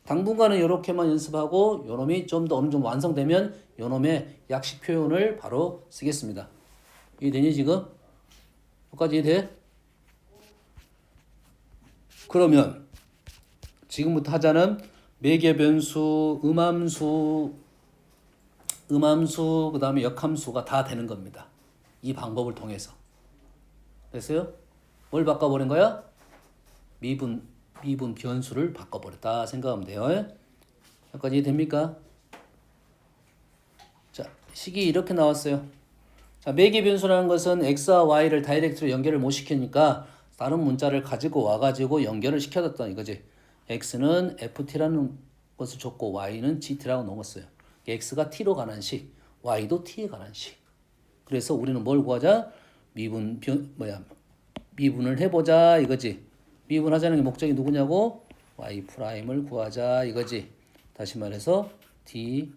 당분간은 이렇게만 연습하고 요 놈이 좀 더 어느 정도 완성되면 요 놈의 약식 표현을 바로 쓰겠습니다. 이해되니 지금? 여기까지 이해돼? 그러면 지금부터 하자는 매개 변수, 음함수, 그 다음에 역함수가 다 되는 겁니다. 이 방법을 통해서. 됐어요? 뭘 바꿔버린 거야? 미분 변수를 바꿔버렸다 생각하면 돼요. 여기까지 됩니까? 자, 식이 이렇게 나왔어요. 자, 매개 변수라는 것은 x와 y를 다이렉트로 연결을 못 시키니까 다른 문자를 가지고 와가지고 연결을 시켜줬다 이거지. x는 ft라는 것을 줬고 y는 gt라고 넣었어요. x가 t로 가는 식, y도 t에 가는 식. 그래서 우리는 뭘 구하자? 미분을 해보자 이거지. 미분하자는 게 목적이 누구냐고? y 프라임을 구하자 이거지. 다시 말해서 dy,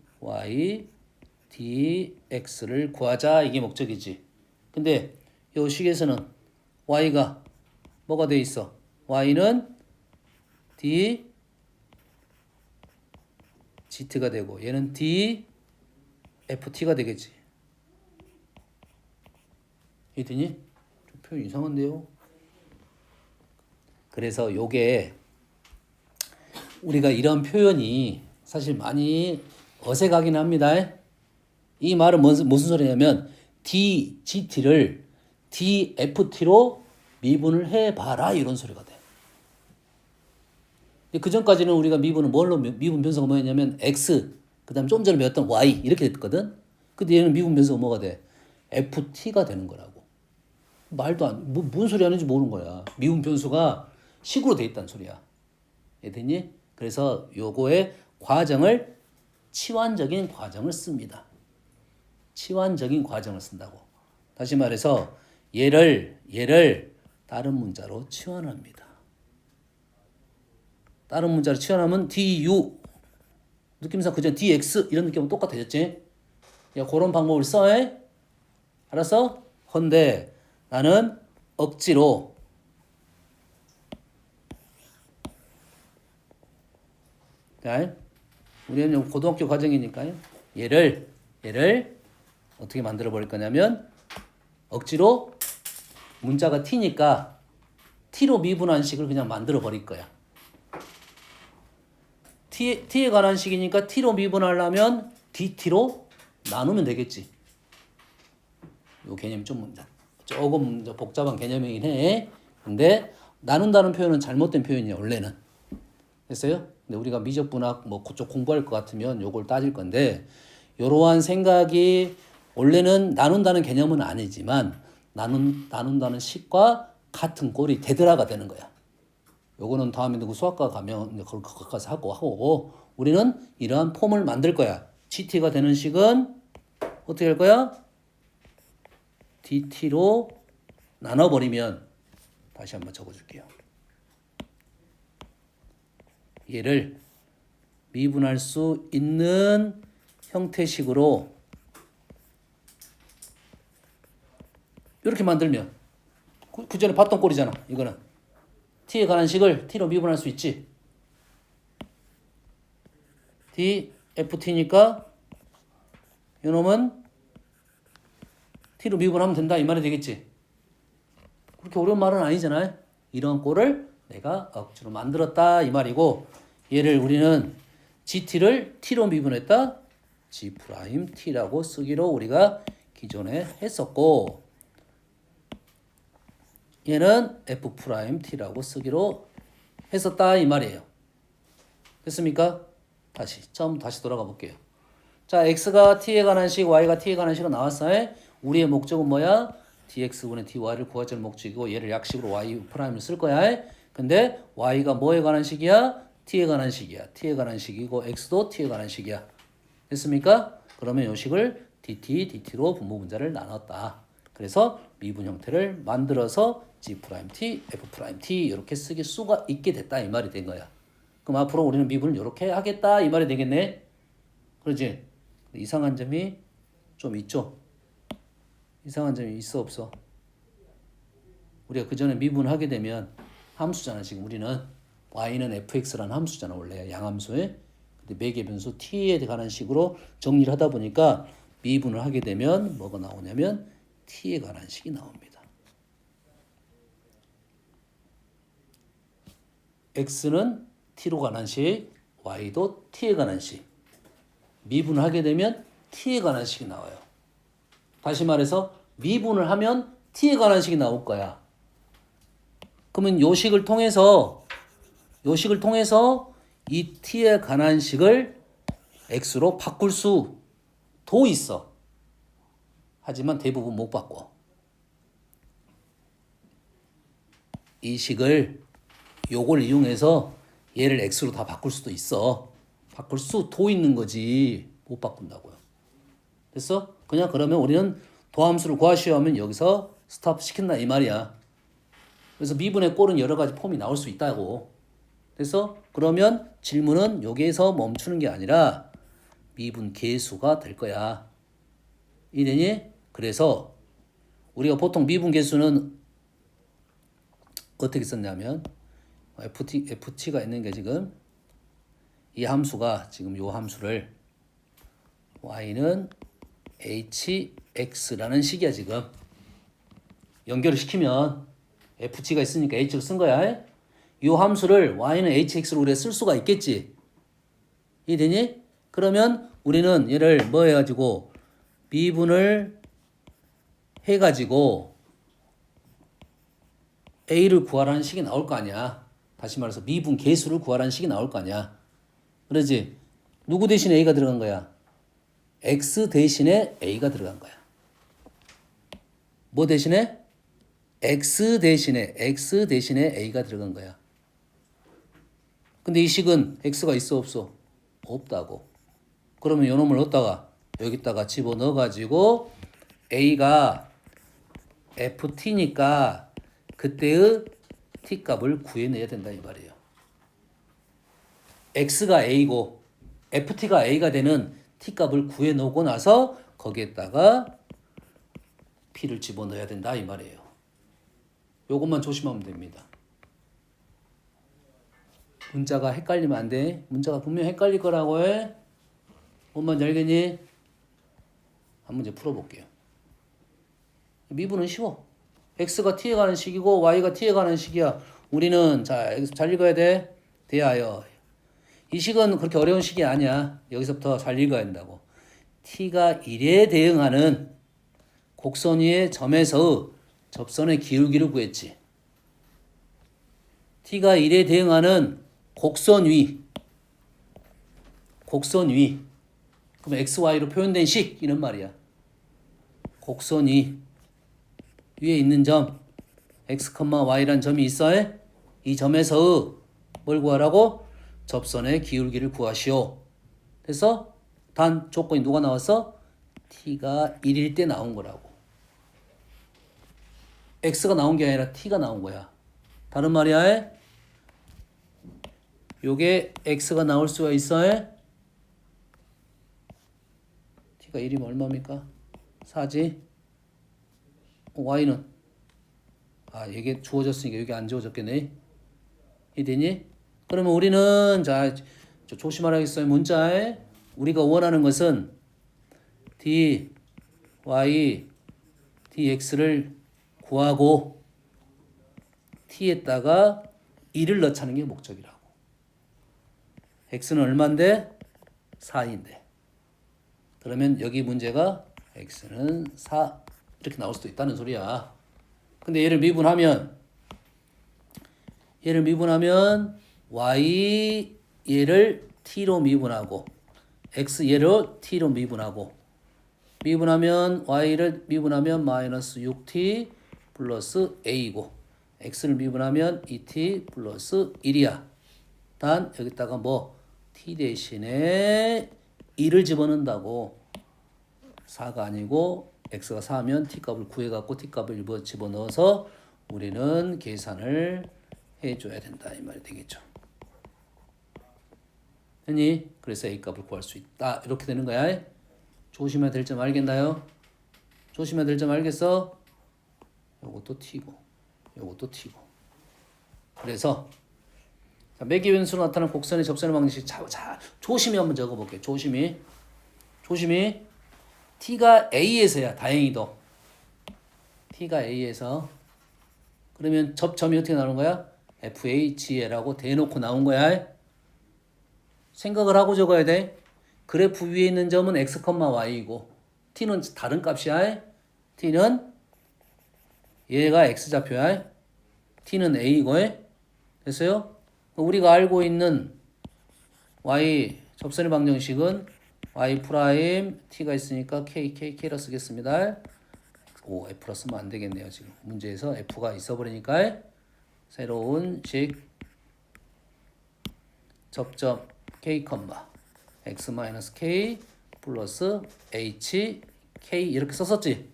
dx를 구하자 이게 목적이지. 근데 이 식에서는 y가 뭐가 돼 있어? y는 d gt가 되고 얘는 d ft가 되겠지. 이해되니? 좀 표현 이상한데요. 그래서 요게 우리가 이런 표현이 사실 많이 어색하긴 합니다. 이 말은 무슨 소리냐면 dgt를 dft로 미분을 해봐라 이런 소리가 돼. 그 전까지는 우리가 미분은 뭘로 미분 변수가 뭐였냐면 x 그 다음 좀 전에 배웠던 y 이렇게 됐거든. 근데 얘는 미분 변수가 뭐가 돼? ft가 되는 거라고. 말도 안 무슨 소리 하는지 모르는 거야. 미분 변수가 식으로 돼 있다는 소리야. 이해됐니? 그래서 요거의 과정을 치환적인 과정을 씁니다. 치환적인 과정을 쓴다고. 다시 말해서 얘를 다른 문자로 치환합니다. 다른 문자로 치환하면 du 느낌상 그전 dx 이런 느낌은 똑같아졌지? 야, 그런 방법을 써. 알았어? 헌데 나는 억지로 우리는 고등학교 과정이니까 얘를 어떻게 만들어 버릴 거냐면 억지로 문자가 t니까 t로 미분한 식을 그냥 만들어 버릴 거야. t에 관한 식이니까 t로 미분하려면 dt로 나누면 되겠지. 요 개념이 조금 복잡한 개념이긴 해. 근데 나눈다는 표현은 잘못된 표현이야 원래는. 됐어요? 근데 우리가 미적분학 그쪽 공부할 것 같으면 요걸 따질 건데 이러한 생각이 원래는 나눈다는 개념은 아니지만 나눈다는 식과 같은 꼴이 되더라가 되는 거야. 요거는 다음에 누구 수학과 가면 그걸 가서 하고 우리는 이러한 폼을 만들 거야. GT가 되는 식은 어떻게 할 거야? DT로 나눠버리면 다시 한번 적어줄게요. 얘를 미분할 수 있는 형태식으로 이렇게 만들면 그 전에 봤던 꼴이잖아. 이거는 t에 관한 식을 t로 미분할 수 있지. dft니까 이놈은 t로 미분하면 된다 이 말이 되겠지. 그렇게 어려운 말은 아니잖아요. 이런 꼴을 내가 억지로 만들었다 이 말이고 얘를 우리는 gt를 t로 미분했다 g't라고 쓰기로 우리가 기존에 했었고 얘는 f't라고 쓰기로 했었다 이 말이에요. 됐습니까? 다시 돌아가 볼게요. 자, x가 t에 관한 식, y가 t에 관한 식은 나왔어요. 우리의 목적은 뭐야? dx분의 dy를 구하자는 목적이고 얘를 약식으로 y'을 쓸 거야. 근데 y가 뭐에 관한 식이야? t에 관한 식이야. t에 관한 식이고 x도 t에 관한 식이야. 됐습니까? 그러면 이 식을 dt로 분모분자를 나눴다. 그래서 미분 형태를 만들어서 G 프라임 T, F 프라임 T 이렇게 쓰길 수가 있게 됐다 이 말이 된 거야. 그럼 앞으로 우리는 미분을 이렇게 하겠다 이 말이 되겠네. 그러지? 이상한 점이 좀 있죠. 이상한 점이 있어 없어? 우리가 그 전에 미분하게 되면 함수잖아. 지금 우리는 y는 fx라는 함수잖아. 원래 양함수에. 근데 매개 변수 t에 관한 식으로 정리를 하다 보니까 미분을 하게 되면 뭐가 나오냐면 t에 관한 식이 나옵니다. x는 t로 관한 식, y도 t에 관한 식. 미분을 하게 되면 t에 관한 식이 나와요. 다시 말해서 미분을 하면 t에 관한 식이 나올 거야. 그러면 요식을 통해서 이 t에 관한 식을 x로 바꿀 수도 있어. 하지만 대부분 못 바꿔. 이 식을 요걸 이용해서 얘를 x로 다 바꿀 수도 있어. 바꿀 수도 있는 거지. 못 바꾼다고요. 됐어? 그냥 그러면 우리는 도함수를 구하시오 하면 여기서 스탑 시킨다 이 말이야. 그래서 미분의 꼴은 여러 가지 폼이 나올 수 있다고. 그래서 그러면 질문은 여기에서 멈추는 게 아니라 미분 계수가 될 거야. 이해되니? 그래서 우리가 보통 미분 계수는 어떻게 썼냐면 ft가 있는 게 지금 이 함수가 지금 요 함수를 y는 hx라는 식이야 지금. 연결을 시키면 ft가 있으니까 h를 쓴 거야. 이 함수를 y는 hx로 우리가 쓸 수가 있겠지. 이해되니? 그러면 우리는 얘를 뭐 해가지고 미분을 해가지고 a를 구하라는 식이 나올 거 아니야. 다시 말해서 미분 계수를 구하라는 식이 나올 거 아니야. 그러지? 누구 대신에 a가 들어간 거야? x 대신에 a가 들어간 거야. 뭐 대신에? x 대신에 a가 들어간 거야. 근데 이 식은 x가 있어 없어? 없다고. 그러면 요 놈을 넣다가 여기다가 집어넣어 가지고 a가 ft니까 그때의 t 값을 구해내야 된다 이 말이에요. x가 a고 ft가 a가 되는 t 값을 구해놓고 나서 거기에다가 p를 집어넣어야 된다 이 말이에요. 요것만 조심하면 됩니다. 문자가 헷갈리면 안 돼. 문자가 분명 헷갈릴 거라고 해. 뭔 말인지 알겠니? 한 문제 풀어볼게요. 미분은 쉬워. x가 t에 가는 식이고 y가 t에 가는 식이야. 우리는 잘 읽어야 돼. 대하여. 이 식은 그렇게 어려운 식이 아니야. 여기서부터 잘 읽어야 된다고. t가 1에 대응하는 곡선 위의 점에서의 접선의 기울기를 구했지. t가 1에 대응하는 곡선 위. 그럼 xy로 표현된 식 이런 말이야. 곡선 위 위에 있는 점 x, y란 점이 있어. 이 점에서의 뭘 구하라고? 접선의 기울기를 구하시오. 그래서 단 조건이 누가 나왔어? t가 1일 때 나온 거라고. x가 나온 게 아니라 t가 나온 거야. 다른 말이야. 요게 x가 나올 수가 있어. t가 1이면 얼마입니까? 4지. y는 이게 주어졌으니까 여기 안 주어졌겠네. 이해되니? 그러면 우리는 조심하라겠어요. 문자에 우리가 원하는 것은 dy, dx를 구하고 t에다가 1을 넣자는 게 목적이라고. x는 얼마인데? 4인데. 그러면 여기 문제가 x는 4 이렇게 나올 수도 있다는 소리야. 근데 얘를 미분하면 y 얘를 t로 미분하고 x 얘를 t로 미분하고 y를 미분하면 마이너스 6t 플러스 a고 x를 미분하면 2t 플러스 1이야. 단 여기다가 t 대신에 1을 집어넣는다고. 4가 아니고 x가 4면 t 값을 구해갖고 t 값을 집어넣어서 우리는 계산을 해줘야 된다 이 말이 되겠죠. 했니? 그래서 A 값을 구할 수 있다 이렇게 되는 거야. 조심해야 될 점 알겠나요? 조심해야 될 점 알겠어? 요것도 T고 요것도 T고. 그래서 매개 변수로 나타나는 곡선의 접선의 방정식 조심히 한번 적어볼게요. 조심히 T가 A에서야 다행히도 T가 A에서 그러면 접점이 어떻게 나오는 거야? FHA라고 대놓고 나온 거야. 생각을 하고 적어야 돼. 그래프 위에 있는 점은 x, y이고 t는 다른 값이야. t는 얘가 x좌표야. t는 a고 됐어요? 우리가 알고 있는 y 접선의 방정식은 y 프라임 t가 있으니까 k로 쓰겠습니다. 오, f 쓰면 안 되겠네요. 지금 문제에서 f가 있어버리니까 새로운 식 접점 k, x-k 플러스 h, k 이렇게 썼었지.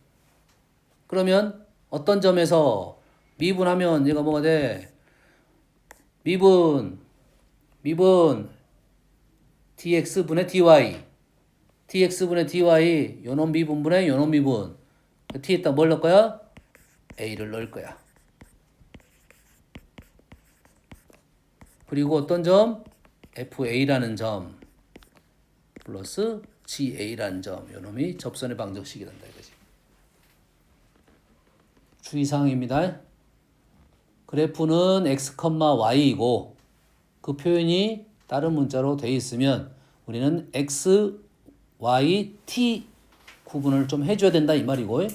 그러면 어떤 점에서 미분하면 얘가 뭐가 돼? 미분 dx분의 dy dx분의 dy 요놈 미분분의 요놈 미분 t에다 뭘 넣을 거야? a를 넣을 거야. 그리고 어떤 점? fa라는 점 플러스 ga라는 점 요놈이 접선의 방정식이 된다 이거지. 주의사항입니다. 그래프는 x, y이고 그 표현이 다른 문자로 되어 있으면 우리는 x, y, t 구분을 좀 해줘야 된다 이 말이고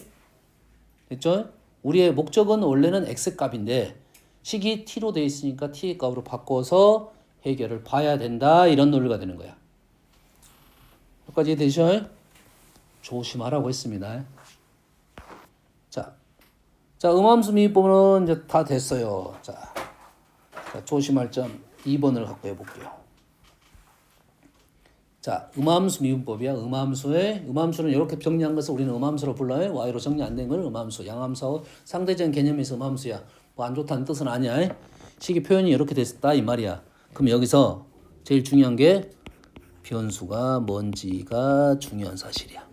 됐죠? 우리의 목적은 원래는 x 값인데 식이 t로 되어 있으니까 t의 값으로 바꿔서 해결을 봐야 된다 이런 논리가 되는 거야. 여기까지 되죠? 조심하라고 했습니다. 자, 음함수 미분은 이제 다 됐어요. 자, 조심할 점 2번을 갖고 해볼게요. 자, 음함수 미분법이야. 음함수는 이렇게 정리한 것을 우리는 음함수로 불러요. y로 정리 안 된 걸 음함수, 양함수, 상대적인 개념에서 음함수야. 뭐 안 좋다는 뜻은 아니야. 식의 표현이 이렇게 됐다 이 말이야. 그럼 여기서 제일 중요한 게 변수가 뭔지가 중요한 사실이야.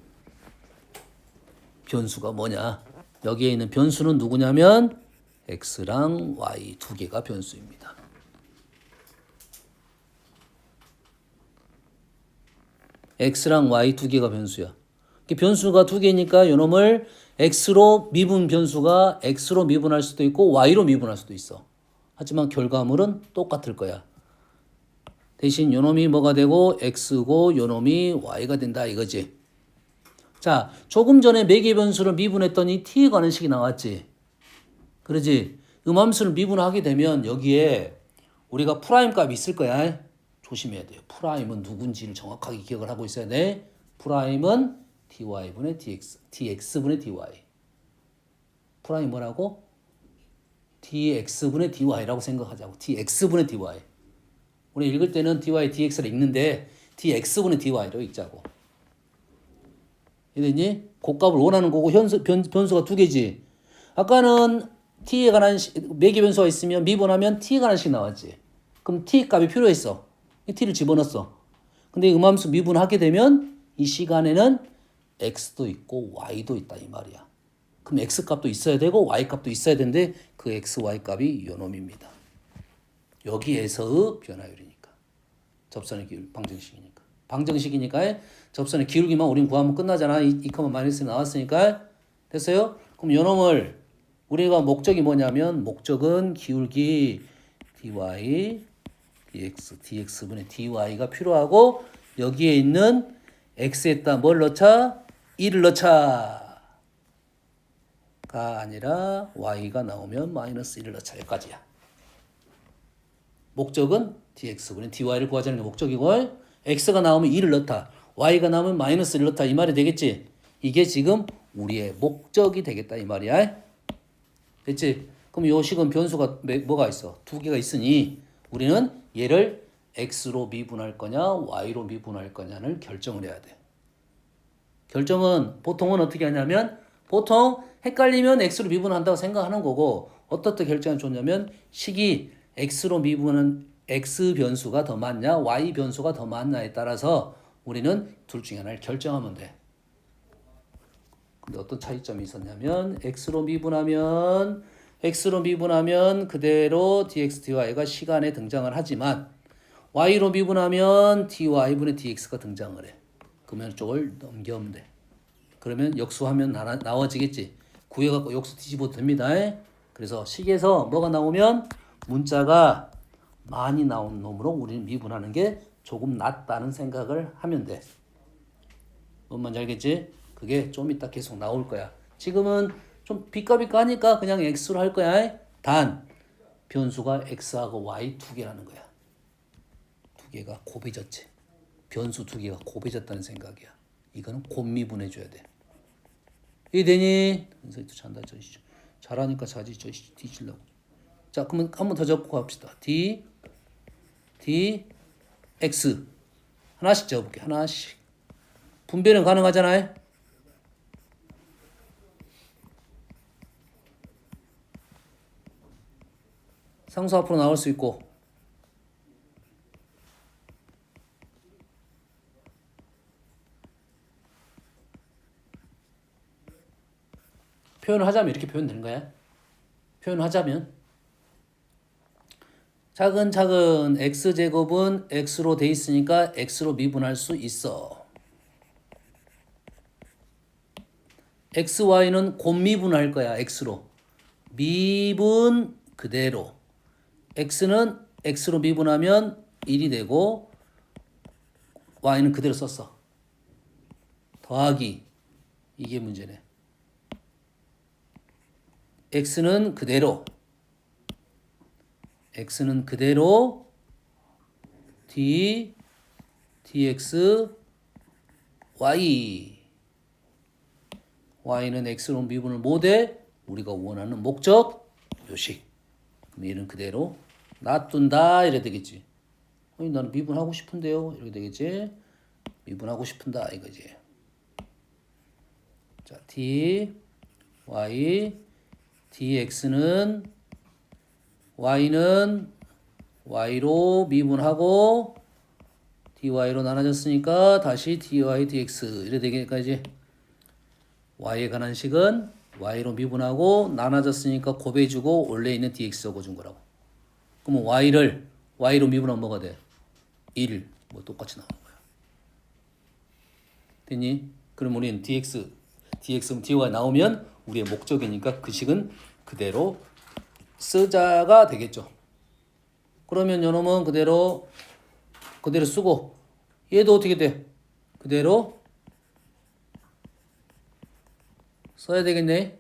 변수가 뭐냐? 여기에 있는 변수는 누구냐면 x랑 y 두 개가 변수입니다. x랑 y 두 개가 변수야. 변수가 두 개니까 요놈을 x로 미분 변수가 x로 미분할 수도 있고 y로 미분할 수도 있어. 하지만 결과물은 똑같을 거야. 대신 요놈이 뭐가 되고 x고 요놈이 y가 된다 이거지. 자, 조금 전에 매개 변수를 미분했더니 t에 관한 식이 나왔지. 그러지? 음함수를 미분하게 되면 여기에 우리가 프라임 값이 있을 거야. 조심해야 돼요. 프라임은 누군지를 정확하게 기억을 하고 있어야 돼. 프라임은 dy분의 dx, dx분의 dy. 프라임 뭐라고? dx분의 dy라고 생각하자고. dx분의 dy. 우리 읽을 때는 dy, dx를 읽는데 dx분의 dy로 읽자고. 이해됐니? 곱값을 원하는 거고 변수가 두 개지. 아까는 t에 관한 매개 변수가 있으면 미분하면 t에 관한 식 나왔지. 그럼 t 값이 필요했어. t를 집어넣었어. 근데 음함수 미분하게 되면 이 시간에는 x도 있고 y도 있다 이 말이야. 그럼 x 값도 있어야 되고 y 값도 있어야 되는데 그 x, y 값이 요놈입니다. 여기에서의 변화율이니까. 접선의 기울 방정식이니까. 방정식이니까 접선의 기울기만 우린 구하면 끝나잖아. 2,-1 나왔으니까. 됐어요? 그럼 요놈을 우리가 목적이 뭐냐면 목적은 기울기 dy, dx, dx분의 dy가 필요하고 여기에 있는 x에다 뭘 넣자? 1을 넣자. 가 아니라 y가 나오면 마이너스 1을 넣자. 여기까지야. 목적은 dx분의 dy를 구하자는 게 목적이고 x가 나오면 2를 넣다. y가 나오면 마이너스 1을 넣다. 이 말이 되겠지? 이게 지금 우리의 목적이 되겠다. 이 말이야. 됐지? 그럼 요 식은 변수가 뭐가 있어? 두 개가 있으니 우리는 얘를 x로 미분할 거냐 y로 미분할 거냐를 결정을 해야 돼. 결정은 보통은 어떻게 하냐면 보통 헷갈리면 x로 미분한다고 생각하는 거고 어떻게 결정하면 좋냐면 식이 x로 미분은 x 변수가 더 많냐 y 변수가 더 많냐에 따라서 우리는 둘 중에 하나를 결정하면 돼. 근데 어떤 차이점이 있었냐면 x로 미분하면 그대로 dx dy가 시간에 등장을 하지만 y로 미분하면 dy분의 dx가 등장을 해. 그러면 쪽을 넘기면 돼. 그러면 역수하면 나와지겠지. 구해갖고 역수 뒤집어도 됩니다. 그래서 식에서 뭐가 나오면 문자가 많이 나온 놈으로 우리는 미분하는 게 조금 낫다는 생각을 하면 돼. 뭔 말인지 알겠지? 그게 좀 이따 계속 나올 거야. 지금은 좀 비까비까 하니까 그냥 x로 할 거야. 단 변수가 x하고 y 두 개라는 거야. 두 개가 곱해졌지. 변수 두 개가 곱해졌다는 생각이야. 이거는 곱미분해 줘야 돼. 이해되니? 선생님도 잔다 저 잘하니까 자지 저 뒤질라고. 자, 그러면 한 번 더 적고 합시다. d x 하나씩 적어볼게. 하나씩. 분배는 가능하잖아요. 상수 앞으로 나올 수 있고. 표현을 하자면 이렇게 표현되는 거야. 표현을 하자면 차근차근 x제곱은 x로 돼 있으니까 x로 미분할 수 있어. xy는 곱미분할 거야. x로. 미분 그대로. x는 x로 미분하면 1이 되고 y는 그대로 썼어. 더하기. 이게 문제네. x는 그대로 dx y는 x로 미분을 못해 우리가 원하는 목적 요식. 그럼 얘는 그대로 놔둔다 이래 되겠지. 아니 나는 미분하고 싶은데요 이렇게 되겠지. 미분하고 싶은다 이거지. 자 d y dx는 y는 y로 미분하고 dy로 나눠졌으니까 다시 dy dx 이래 되니까 이제 y에 관한 식은 y로 미분하고 나눠졌으니까 곱해주고 원래 있는 dx 적어준 거라고. 그러면 y로 미분하면 뭐가 돼? 1. 뭐 똑같이 나오는 거야. 됐니? 그럼 우리는 dx는 dy 나오면 우리의 목적이니까 그 식은 그대로 쓰자가 되겠죠. 그러면 요놈은 그대로 쓰고 얘도 어떻게 돼? 그대로 써야 되겠네.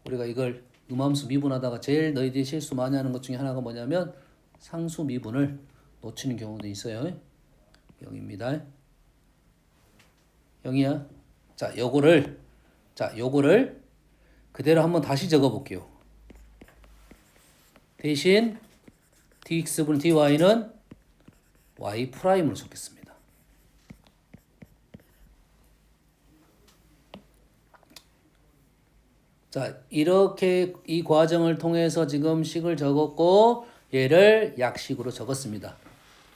우리가 이걸 음함수 미분하다가 제일 너희들이 실수 많이 하는 것 중에 하나가 뭐냐면 상수 미분을 놓치는 경우도 있어요. 0입니다. 0이야. 자, 요거를 그대로 한번 다시 적어 볼게요. 대신 dx분의 dy는 y 프라임으로 적겠습니다. 자, 이렇게 이 과정을 통해서 지금 식을 적었고 얘를 약식으로 적었습니다.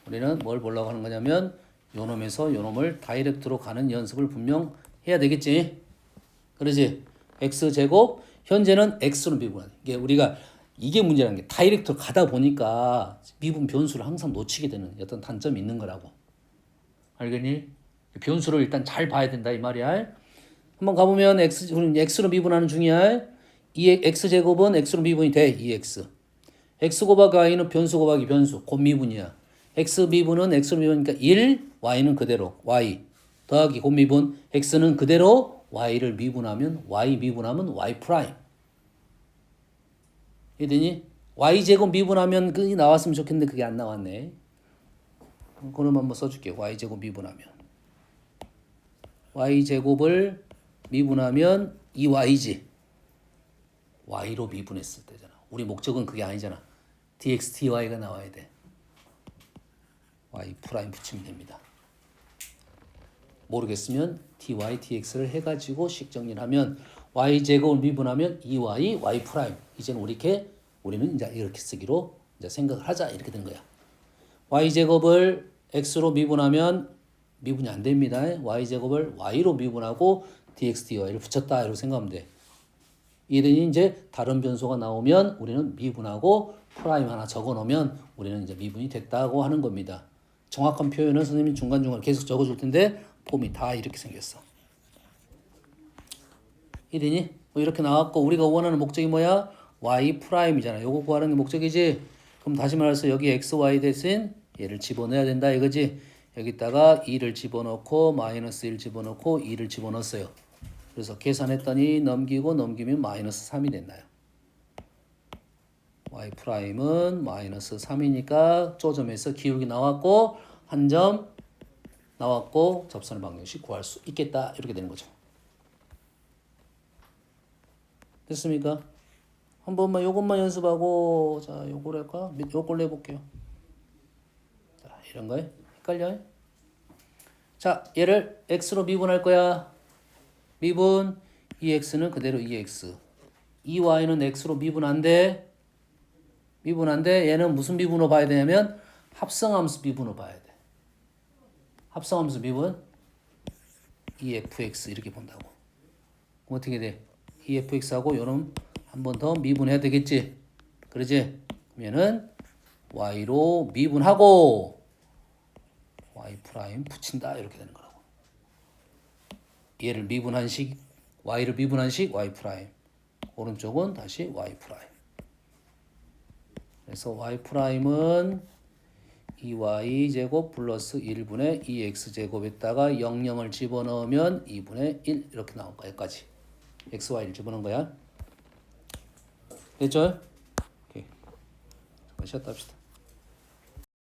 우리는 뭘 보려고 하는 거냐면 요놈에서 요놈을 다이렉트로 가는 연습을 분명 해야 되겠지. 그러지? x제곱 현재는 x로 미분하는 게 우리가 이게 문제라는 게 다이렉트로 가다 보니까 미분 변수를 항상 놓치게 되는 어떤 단점이 있는 거라고. 알겠니? 변수를 일단 잘 봐야 된다 이 말이야. 한번 가보면 우리는 x로 미분하는 중이야. 이 x제곱은 x로 미분이 돼. 2x. x 곱하기 y는 변수 곱하기 변수. 곱미분이야. x 미분은 x로 미분이니까 1, y는 그대로 y. 더하기 곱미분. x는 그대로 y를 미분하면 y 프라임. 이해되니? y제곱 미분하면 그게 나왔으면 좋겠는데 그게 안 나왔네. 그럼 한번 써줄게. y제곱 미분하면. y제곱을 미분하면 2y지. y로 미분했을 때잖아. 우리 목적은 그게 아니잖아. dx, dy가 나와야 돼. y 프라임 붙이면 됩니다. 모르겠으면 dy, dx를 해가지고 식 정리를 하면 y 제곱을 미분하면 2y y 프라임. 이제는 우리는 이제 이렇게 쓰기로 이제 생각을 하자 이렇게 된 거야. y 제곱을 x로 미분하면 미분이 안 됩니다. y 제곱을 y로 미분하고 dx dy를 붙였다 이렇게 생각하면 돼. 이들이 이제 다른 변수가 나오면 우리는 미분하고 프라임 하나 적어 놓으면 우리는 이제 미분이 됐다고 하는 겁니다. 정확한 표현은 선생님이 중간중간 계속 적어 줄 텐데 폼이 다 이렇게 생겼어. 이되니? 뭐 이렇게 나왔고 우리가 원하는 목적이 뭐야? y 프라임이잖아. 요거 구하는 게 목적이지. 그럼 다시 말해서 여기 x, y 대신 얘를 집어넣어야 된다 이거지. 여기다가 2를 집어넣고 마이너스 1 집어넣고 2를 집어넣었어요. 그래서 계산했더니 넘기면 마이너스 3이 됐나요? y 프라임은 마이너스 3이니까 쪼점에서 기울기 나왔고 한 점 나왔고 접선의 방정식 구할 수 있겠다 이렇게 되는 거죠. 됐습니까? 한 번만 요것만 연습하고 자 요걸 할까? 요걸로 해볼게요. 자 이런 거에 헷갈려요? 자 얘를 x로 미분할 거야. 미분 2x는 그대로 2x 2y는 x로 미분 안 돼. 얘는 무슨 미분으로 봐야 되냐면 합성함수 미분으로 봐야 돼. 합성함수 미분 2fx 이렇게 본다고. 그럼 어떻게 돼? 2fx하고 요놈 한 번 더 미분해야 되겠지. 그러지? 그러면은 y로 미분하고 y 프라임 붙인다 이렇게 되는 거라고. 얘를 미분한 식 y를 미분한 식 y 프라임. 오른쪽은 다시 y 프라임. 그래서 y 프라임은 2y 제곱 플러스 1분의 2x 제곱에다가 00을 집어넣으면 2분의 1 이렇게 나올 거야. 여기까지. x, y를 집어넣은 거야. 됐죠? 오케이. 잠깐 쉬었다 합시다.